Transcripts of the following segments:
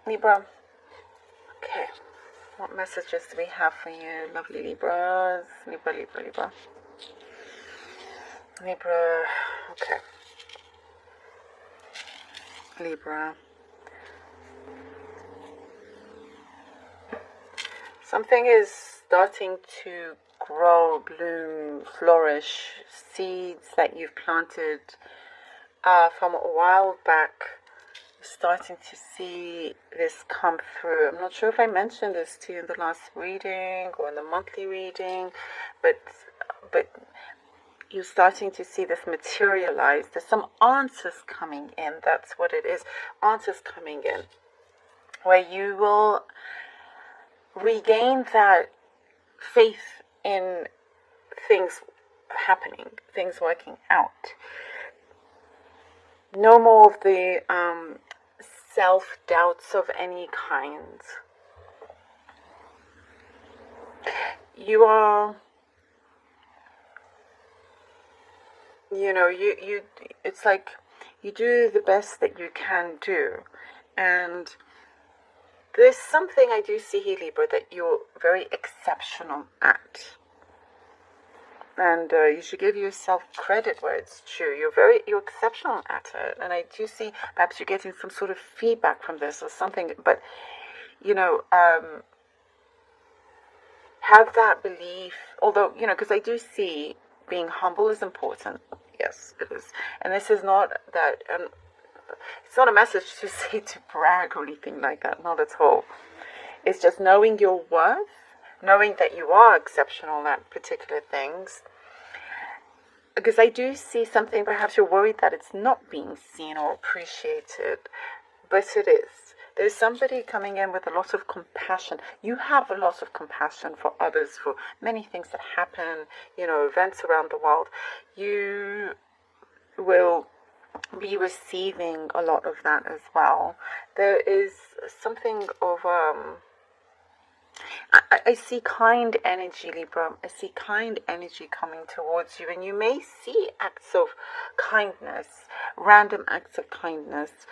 Libra. Okay. What messages do we have for you, lovely Libras? Libra, Libra, Libra. Libra. Okay. Libra. Something is starting to grow, bloom, flourish. Seeds that you've planted from a while back. Starting to see this come through. I'm not sure if I mentioned this to you in the last reading or in the monthly reading, but you're starting to see this materialize. There's some answers coming in. That's what it is. Answers coming in, where you will regain that faith in things happening, things working out. No more of the self-doubts of any kind. You are, it's like you do the best that you can do. And there's something I do see here, Libra, that you're very exceptional at. And you should give yourself credit where it's due. You're exceptional at it. And I do see perhaps you're getting some sort of feedback from this or something. But, have that belief. Although, because I do see being humble is important. Yes, it is. And this is not that, it's not a message to say to brag or anything like that. Not at all. It's just knowing your worth. Knowing that you are exceptional at particular things. Because I do see something, perhaps you're worried that it's not being seen or appreciated. But it is. There's somebody coming in with a lot of compassion. You have a lot of compassion for others, for many things that happen, events around the world. You will be receiving a lot of that as well. There is something of... I see kind energy, Libra. I see kind energy coming towards you, and you may see acts of kindness, random acts of kindness.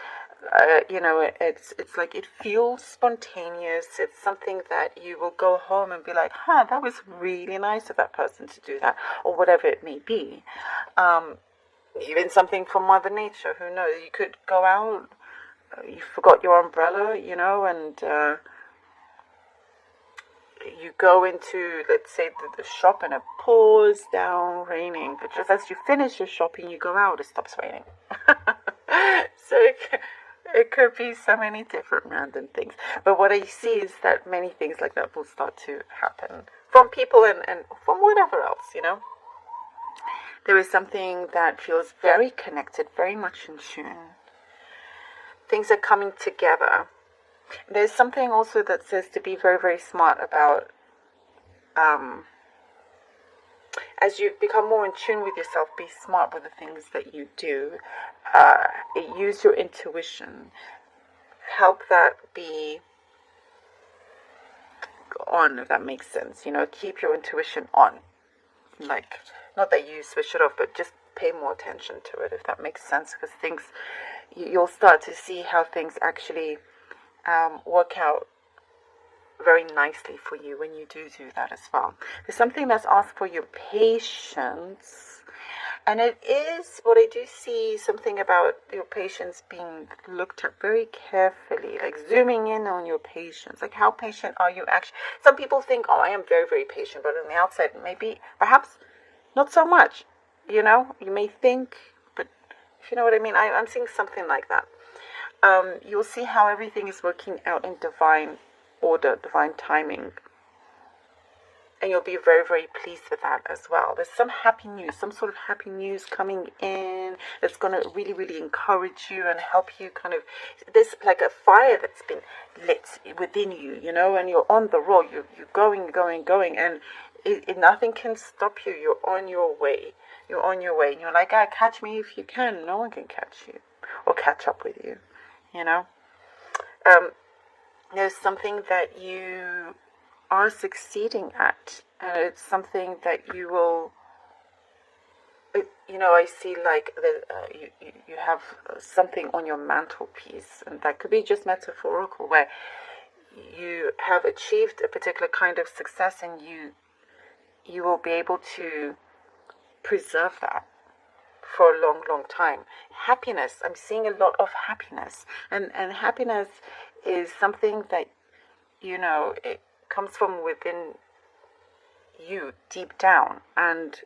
It's like it feels spontaneous. It's something that you will go home and be like, that was really nice of that person to do that, or whatever it may be. Even something from Mother Nature, who knows? You could go out, you forgot your umbrella, and... you go into, let's say, the shop and it pours down raining. But just as you finish your shopping, you go out, it stops raining. So it could be so many different random things. But what I see is that many things like that will start to happen from people and from whatever else, There is something that feels very connected, very much in tune. Things are coming together. There's something also that says to be very, very smart about, as you become more in tune with yourself, be smart with the things that you do. Use your intuition. Help that be on, if that makes sense. Keep your intuition on. Like, not that you switch it off, but just pay more attention to it, if that makes sense. Because things, you'll start to see how things actually... work out very nicely for you when you do that as well. There's something that's asked for your patience, and it is what I do see, something about your patience being looked at very carefully, like zooming in on your patience. Like, how patient are you actually? Some people think, I am very, very patient, but on the outside, maybe, perhaps not so much. You may think, but if you know what I mean, I'm seeing something like that. You'll see how everything is working out in divine order, divine timing. And you'll be very, very pleased with that as well. There's some happy news, some sort of happy news coming in that's going to really, really encourage you and help you kind of... There's like a fire that's been lit within you, and you're on the roll. You're going, and nothing can stop you. You're on your way. You're on your way. And you're like, catch me if you can. No one can catch you or catch up with you. There's something that you are succeeding at, and it's something that you will I see like you have something on your mantelpiece, and that could be just metaphorical, where you have achieved a particular kind of success, and you will be able to preserve that for a long, long time. Happiness. I'm seeing a lot of happiness, and happiness is something that it comes from within you, deep down, and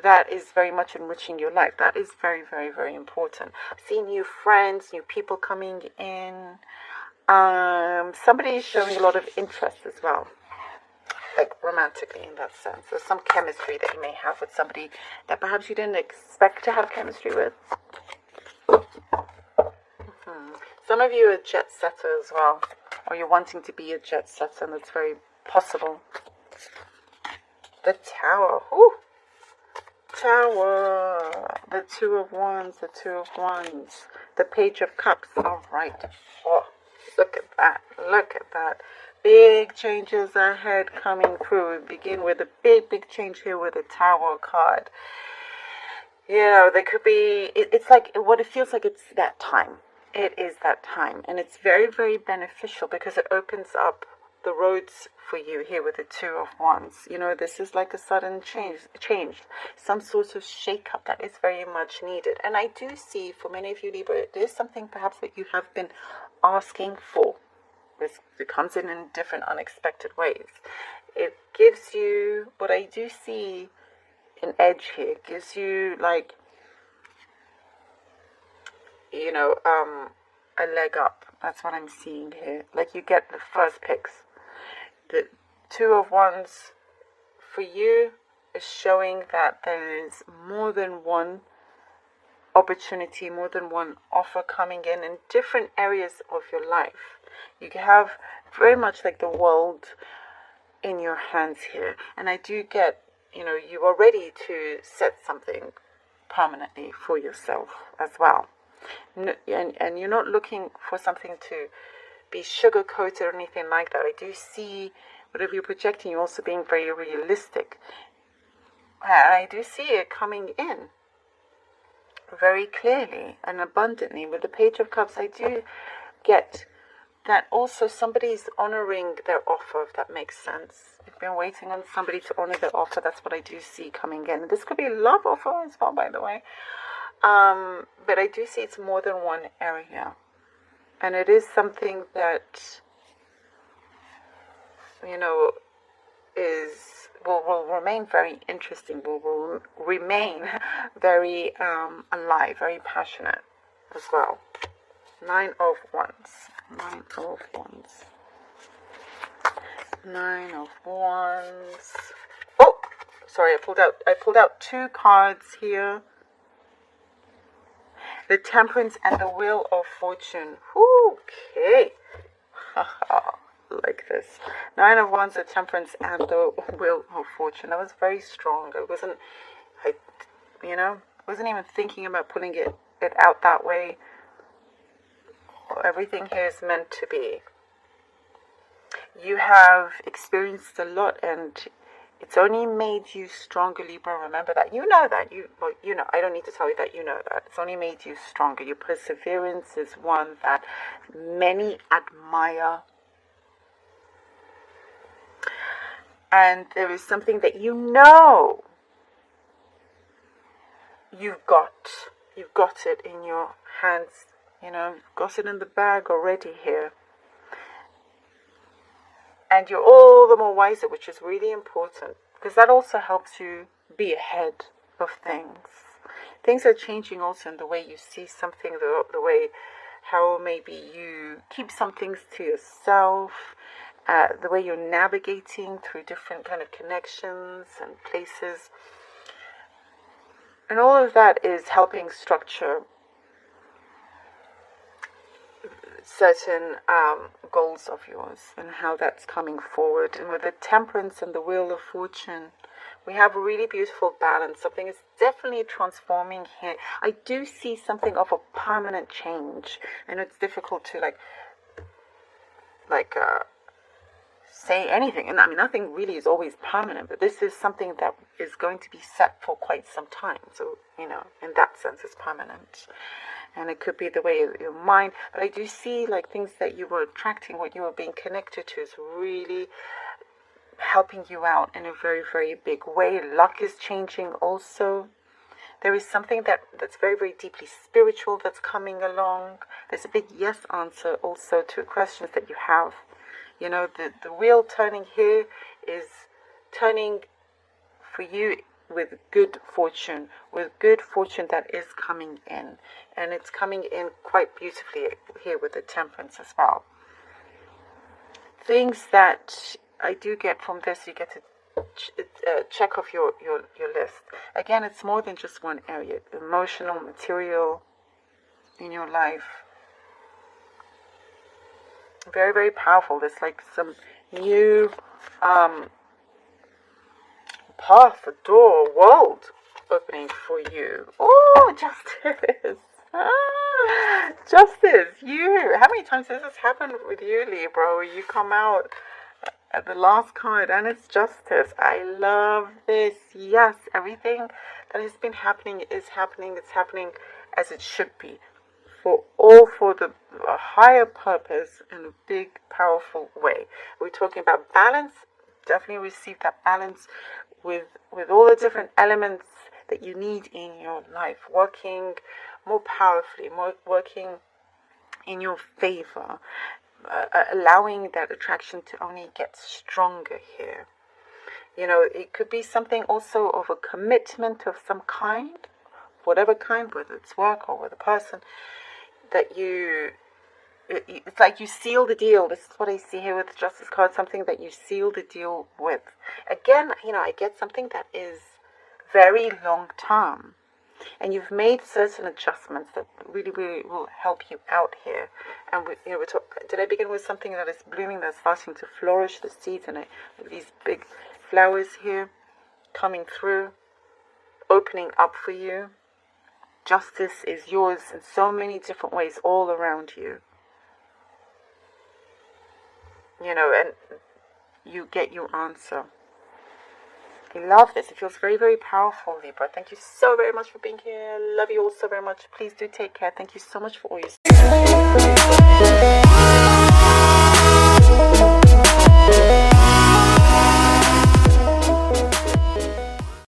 that is very much enriching your life. That is very, very, very important. See new friends, new people coming in. Somebody is showing a lot of interest as well, like romantically in that sense. There's some chemistry that you may have with somebody that perhaps you didn't expect to have chemistry with. Some of you are jet setter as well, or you're wanting to be a jet setter, and that's very possible. The Tower. Ooh. Tower. The Two of Wands. The Two of Wands. The Page of Cups. All right. Oh, look at that. Look at that. Big changes ahead coming through. We begin with a big change here with the Tower card. There could be, it's like, what it feels like, it's that time. It is that time. And it's very, very beneficial because it opens up the roads for you here with the Two of Wands. This is like a sudden change, some sort of shake-up that is very much needed. And I do see for many of you Libra, there's something perhaps that you have been asking for. It comes in different unexpected ways. It gives you, what I do see, an edge here. It gives you like, a leg up. That's what I'm seeing here. Like you get the first picks. The Two of Wands for you is showing that there is more than one opportunity, more than one offer coming in different areas of your life. You have very much like the world in your hands here. And I do get, you are ready to set something permanently for yourself as well. And you're not looking for something to be sugar-coated or anything like that. I do see whatever you're projecting, you're also being very realistic. And I do see it coming in very clearly and abundantly. With the Page of Cups, I do get that also somebody's honoring their offer, if that makes sense. You've been waiting on somebody to honor their offer. That's what I do see coming in. This could be a love offer as well, by the way. But I do see it's more than one area. And it is something that, will remain very interesting, will remain very alive, very passionate as well. Nine of Wands. Nine of Wands. Nine of Wands. Oh, sorry, I pulled out two cards here. The Temperance and the Wheel of Fortune. Okay. Like this. Nine of Wands, the Temperance, and the Wheel of Fortune. That was very strong. Wasn't even thinking about pulling it out that way. Everything here is meant to be. You have experienced a lot, and it's only made you stronger, Libra. Remember that. You know that. I don't need to tell you that. You know that. It's only made you stronger. Your perseverance is one that many admire. And there is something that you've got it in your hands, you've got it in the bag already here. And you're all the more wiser, which is really important, because that also helps you be ahead of things. Things are changing also in the way you see something, the way how maybe you keep some things to yourself, the way you're navigating through different kind of connections and places. And all of that is helping structure certain goals of yours and how that's coming forward. And with the Temperance and the Wheel of Fortune, we have a really beautiful balance. Something is definitely transforming here. I do see something of a permanent change. I know it's difficult to say anything. And I mean, nothing really is always permanent, but this is something that is going to be set for quite some time. So, in that sense, it's permanent. And it could be the way your mind, but I do see like things that you were attracting, what you were being connected to is really helping you out in a very, very big way. Luck is changing also. There is something that's very, very deeply spiritual that's coming along. There's a big yes answer also to questions that you have. The wheel turning here is turning for you with good fortune that is coming in. And it's coming in quite beautifully here with the Temperance as well. Things that I do get from this, you get to check off your list. Again, it's more than just one area. Emotional, material in your life. Very, very powerful. There's like some new path, a door, world opening for you. Oh, justice. Justice. You. How many times has this happened with you, Libra, where you come out at the last card and it's justice? I love this. Yes, everything that has been happening is happening. It's happening as it should be. For the higher purpose in a big, powerful way. We're talking about balance. Definitely receive that balance with all the different elements that you need in your life. Working more powerfully, working in your favor. Allowing that attraction to only get stronger here. It could be something also of a commitment of some kind, whatever kind, whether it's work or with a person, that it's like you seal the deal. This is what I see here with the Justice card, something that you seal the deal with. Again, I get something that is very long term. And you've made certain adjustments that really, really will help you out here. And did I begin with something that is blooming, that's starting to flourish, the seeds, and these big flowers here coming through, opening up for you. Justice is yours in so many different ways all around you. And you get your answer. I love this. It feels very, very powerful, Libra. Thank you so very much for being here. Love you all so very much. Please do take care. Thank you so much for all your